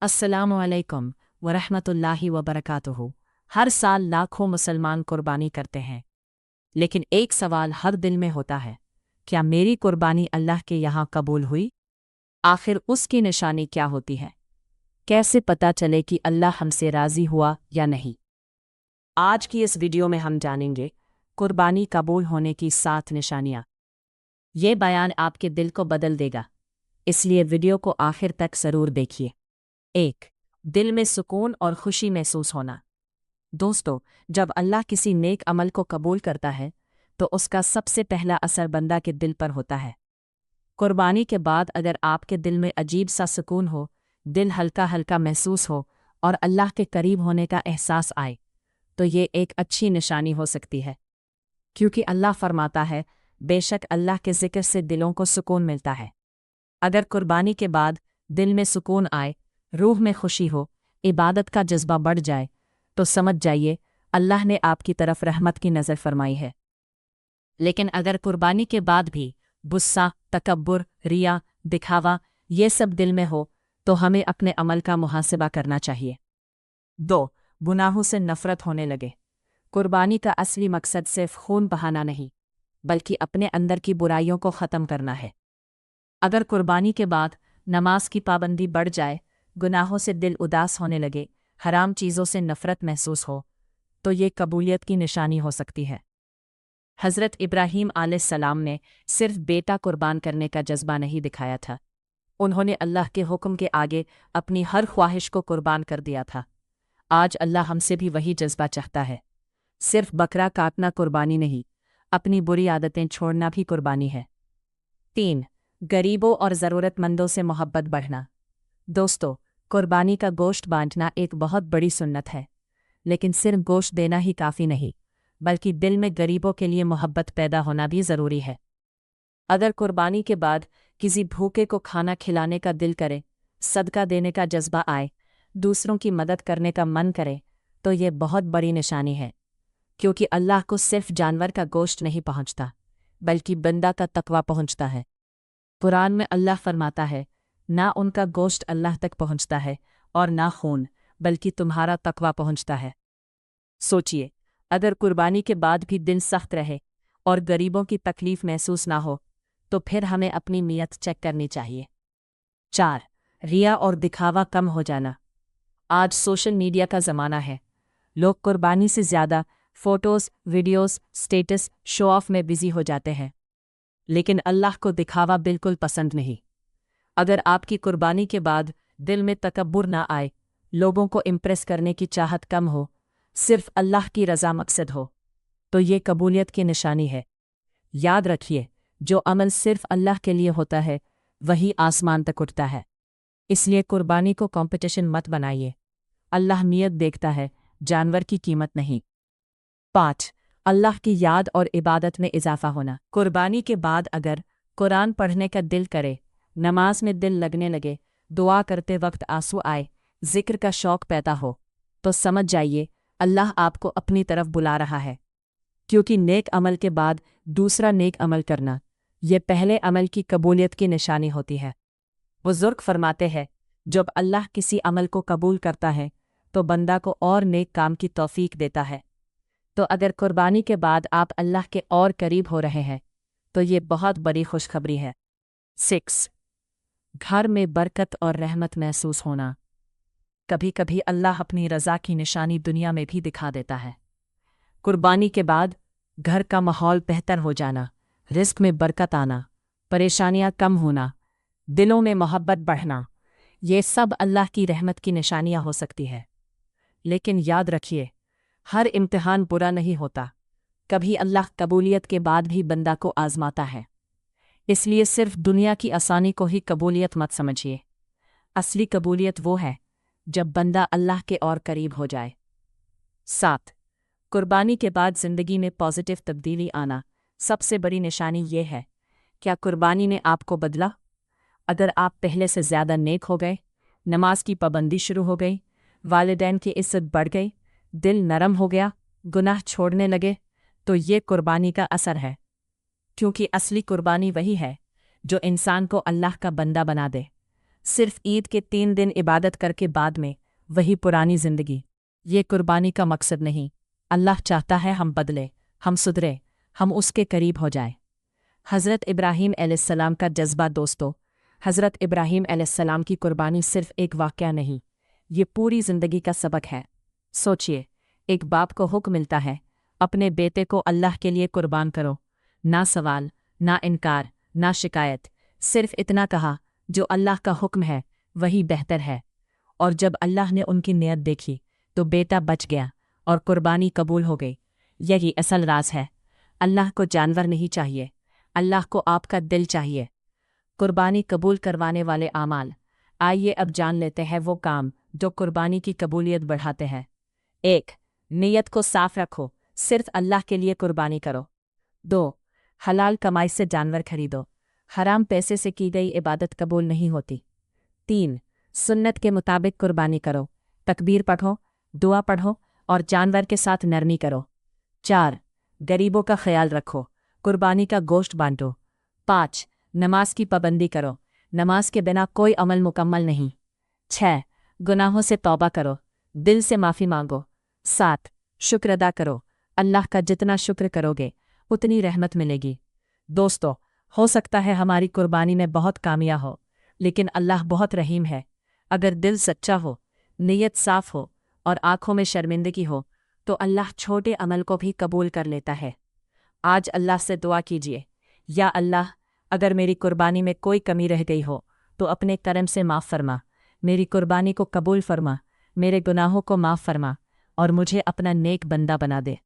अस्सलामु अलैकुम वरहमतुल्लाहि वबरकातुहू। हर साल लाखों मुसलमान कुर्बानी करते हैं, लेकिन एक सवाल हर दिल में होता है, क्या मेरी कुर्बानी अल्लाह के यहाँ कबूल हुई? आखिर उसकी निशानी क्या होती है? कैसे पता चले कि अल्लाह हमसे राज़ी हुआ या नहीं? आज की इस वीडियो में हम जानेंगे कुर्बानी कबूल होने की 7 निशानियाँ। ये बयान आपके दिल को बदल देगा, इसलिए वीडियो को आखिर तक ज़रूर देखिए। 1. दिल में सुकून और खुशी महसूस होना। दोस्तों, जब अल्लाह किसी नेक अमल को कबूल करता है तो उसका सबसे पहला असर बंदा के दिल पर होता है। कुर्बानी के बाद अगर आपके दिल में अजीब सा सुकून हो, दिल हल्का हल्का महसूस हो और अल्लाह के करीब होने का एहसास आए, तो ये एक अच्छी निशानी हो सकती है, क्योंकि अल्लाह फरमाता है, बेशक अल्लाह के ज़िक्र से दिलों को सुकून मिलता है। अगर कुर्बानी के बाद दिल में सुकून आए, रूह में खुशी हो, इबादत का जज्बा बढ़ जाए, तो समझ जाइए अल्लाह ने आपकी तरफ रहमत की नज़र फरमाई है। लेकिन अगर कुर्बानी के बाद भी गुस्सा, तकब्बुर, रिया, दिखावा ये सब दिल में हो, तो हमें अपने अमल का मुहासिबा करना चाहिए। 2. गुनाहों से नफरत होने लगे। कुर्बानी का असली मकसद सिर्फ खून बहाना नहीं, बल्कि अपने अंदर की बुराइयों को ख़त्म करना है। अगर कुर्बानी के बाद नमाज की पाबंदी बढ़ जाए, गुनाहों से दिल उदास होने लगे, हराम चीज़ों से नफ़रत महसूस हो, तो ये कबूलियत की निशानी हो सकती है। हज़रत इब्राहीम अलैहिस्सलाम ने सिर्फ बेटा कुर्बान करने का जज्बा नहीं दिखाया था, उन्होंने अल्लाह के हुक्म के आगे अपनी हर ख्वाहिश को कुर्बान कर दिया था। आज अल्लाह हमसे भी वही जज्बा चाहता है। सिर्फ बकरा काटना कुर्बानी नहीं, अपनी बुरी आदतें छोड़ना भी कुर्बानी है। 3. गरीबों और ज़रूरतमंदों से मोहब्बत बढ़ना। दोस्तों, कुर्बानी का गोश्त बांटना एक बहुत बड़ी सुन्नत है, लेकिन सिर्फ गोश्त देना ही काफ़ी नहीं, बल्कि दिल में गरीबों के लिए मोहब्बत पैदा होना भी ज़रूरी है। अगर कुर्बानी के बाद किसी भूखे को खाना खिलाने का दिल करे, सदका देने का जज्बा आए, दूसरों की मदद करने का मन करे, तो ये बहुत बड़ी निशानी है, क्योंकि अल्लाह को सिर्फ जानवर का गोश्त नहीं पहुँचता, बल्कि बंदा का तकवा पहुँचता है। कुरान में अल्लाह फरमाता है, ना उनका गोश्त अल्लाह तक पहुँचता है और ना खून, बल्कि तुम्हारा तकवा पहुँचता है। सोचिए, अगर कुर्बानी के बाद भी दिल सख्त रहे और गरीबों की तकलीफ महसूस ना हो, तो फिर हमें अपनी नीयत चेक करनी चाहिए। 4. रिया और दिखावा कम हो जाना। आज सोशल मीडिया का ज़माना है, लोग कुर्बानी से ज़्यादा photos, videos, status, show off में बिज़ी हो जाते हैं, लेकिन अल्लाह को दिखावा बिल्कुल पसंद नहीं। अगर आपकी कुर्बानी के बाद दिल में तकब्बुर ना आए, लोगों को इम्प्रेस करने की चाहत कम हो, सिर्फ अल्लाह की रज़ा मकसद हो, तो ये कबूलियत की निशानी है। याद रखिए, जो अमल सिर्फ अल्लाह के लिए होता है, वही आसमान तक उठता है। इसलिए कुर्बानी को कंपटीशन मत बनाइए। अल्लाह नियत देखता है, जानवर की कीमत नहीं। 5. अल्लाह की याद और इबादत में इजाफा होना। कुर्बानी के बाद अगर कुरान पढ़ने का दिल करे, नमाज में दिल लगने लगे, दुआ करते वक्त आंसू आए, जिक्र का शौक़ पैदा हो, तो समझ जाइए अल्लाह आपको अपनी तरफ बुला रहा है, क्योंकि नेक अमल के बाद दूसरा नेक अमल करना, ये पहले अमल की कबूलियत की निशानी होती है। बुज़ुर्ग फरमाते हैं, जब अल्लाह किसी अमल को कबूल करता है तो बंदा को और नेक काम की तौफीक देता है। तो अगर कुर्बानी के बाद आप अल्लाह के और करीब हो रहे हैं, तो ये बहुत बड़ी खुशखबरी है। 6. घर में बरकत और रहमत महसूस होना। कभी कभी अल्लाह अपनी रज़ा की निशानी दुनिया में भी दिखा देता है। कुर्बानी के बाद घर का माहौल बेहतर हो जाना, रिज़्क़ में बरकत आना, परेशानियां कम होना, दिलों में मोहब्बत बढ़ना, ये सब अल्लाह की रहमत की निशानियां हो सकती है। लेकिन याद रखिए, हर इम्तिहान बुरा नहीं होता, कभी अल्लाह कबूलियत के बाद भी बंदा को आज़माता है। इसलिए सिर्फ दुनिया की आसानी को ही कबूलियत मत समझिए। असली कबूलियत वो है जब बंदा अल्लाह के और करीब हो जाए। 7. कुर्बानी के बाद ज़िंदगी में पॉजिटिव तब्दीली आना। सबसे बड़ी निशानी ये है, क्या कुर्बानी ने आपको बदला? अगर आप पहले से ज़्यादा नेक हो गए, नमाज की पाबंदी शुरू हो गई, वालिदैन की इज़्ज़त बढ़ गई, दिल नरम हो गया, गुनाह छोड़ने लगे, तो ये कुर्बानी का असर है। क्योंकि असली कुर्बानी वही है जो इंसान को अल्लाह का बंदा बना दे, सिर्फ ईद के 3 दिन इबादत करके बाद में वही पुरानी जिंदगी। ये कुर्बानी का मकसद नहीं। अल्लाह चाहता है हम बदले, हम सुधरे, हम उसके करीब हो जाए। हज़रत इब्राहीम अलैहिस्सलाम का जज्बा। दोस्तों, हज़रत इब्राहीम अलैहिस्सलाम की कुर्बानी सिर्फ एक वाक़या नहीं, ये पूरी ज़िंदगी का सबक है। सोचिए, एक बाप को हुक्म मिलता है अपने बेटे को अल्लाह के लिए कुर्बान करो। ना सवाल, ना इनकार, ना शिकायत, सिर्फ इतना कहा जो अल्लाह का हुक्म है वही बेहतर है। और जब अल्लाह ने उनकी नीयत देखी तो बेटा बच गया और कुर्बानी कबूल हो गई। यही असल राज है। अल्लाह को जानवर नहीं चाहिए, अल्लाह को आपका दिल चाहिए। कुर्बानी कबूल करवाने वाले आमाल। आइए अब जान लेते हैं वो काम जो कुर्बानी की कबूलियत बढ़ाते हैं। 1. नीयत को साफ रखो, सिर्फ अल्लाह के लिए कुर्बानी करो। 2. हलाल कमाई से जानवर खरीदो, हराम पैसे से की गई इबादत कबूल नहीं होती। 3. सुन्नत के मुताबिक कुर्बानी करो, तकबीर पढ़ो, दुआ पढ़ो और जानवर के साथ नरमी करो। 4. गरीबों का ख्याल रखो, कुर्बानी का गोश्त बांटो। 5. नमाज की पाबंदी करो, नमाज के बिना कोई अमल मुकम्मल नहीं। 6. गुनाहों से तौबा करो, दिल से माफ़ी मांगो। 7. शुक्र अदा करो, अल्लाह का जितना शुक्र करोगे उतनी रहमत मिलेगी। दोस्तों, हो सकता है हमारी कुर्बानी में बहुत कामियाँ हो, लेकिन अल्लाह बहुत रहीम है। अगर दिल सच्चा हो, नीयत साफ हो और आँखों में शर्मिंदगी हो तो अल्लाह छोटे अमल को भी कबूल कर लेता है। आज अल्लाह से दुआ कीजिए, या अल्लाह, अगर मेरी कुर्बानी में कोई कमी रह गई हो तो अपने करम से माफ़ फरमा, मेरी कुर्बानी को कबूल फरमा, मेरे गुनाहों को माफ़ फरमा और मुझे अपना नेक बंदा बना दे।